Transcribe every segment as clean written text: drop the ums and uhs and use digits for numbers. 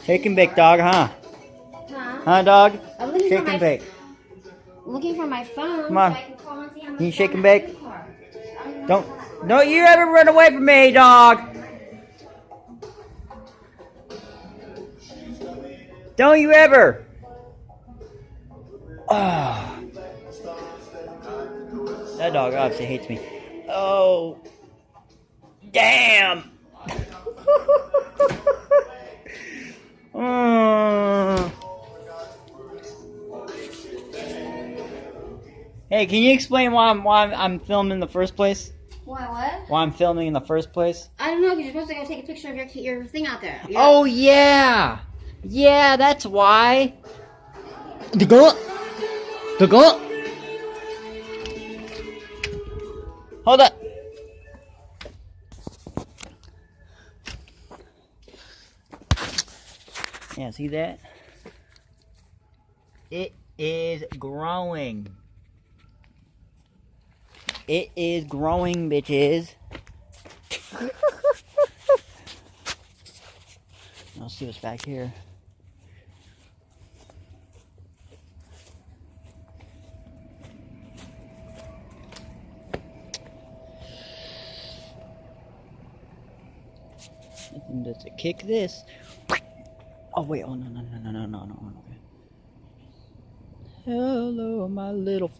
Shake and bake, dog, huh? Huh? Huh, dog? I'm looking Shake for and my bake. looking for my phone. Come on. So I can call and see how much Can you is shake on and my bake? credit card. Don't you ever run away from me, dog. Don't you ever. Oh. That dog obviously hates me. Oh. Damn. Mm. Hey, can you explain why I'm filming in the first place? Why what? Why I'm filming in the first place? I don't know, because you're supposed to go take a picture of your thing out there. Oh yeah, yeah, that's why. The go. Hold up. Yeah, see that? It is growing. It is growing, bitches. I'll see what's back here. Nothing does to kick this. Oh wait! Oh no! Hello, my little.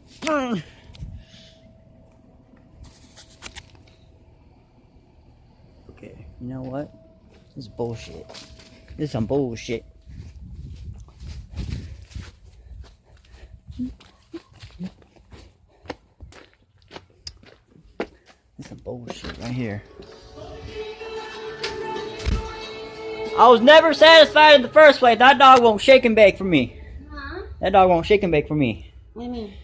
Okay, you know what? This is bullshit. This is some bullshit. This is some bullshit right here. I was never satisfied in the first place. That dog won't shake and bake for me. Huh? That dog won't shake and bake for me. What do you mean?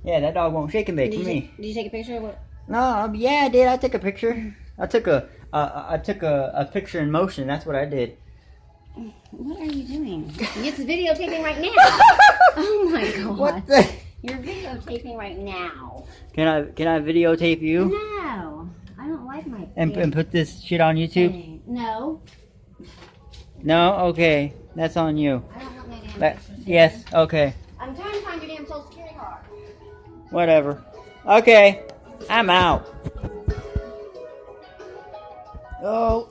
Yeah, that dog won't shake and bake for me. Did you take a picture of it? No, yeah, I did. I took a picture. I took a picture in motion. That's what I did. What are you doing? It's videotaping right now. Oh my god. What the? You're videotaping right now. Can I videotape you No. I don't like my and put this shit on YouTube? thing. No. No, okay, that's on you. I don't want my damn That, pictures. yes, okay, I'm trying to find your damn social security card. whatever. Okay, I'm out. Oh.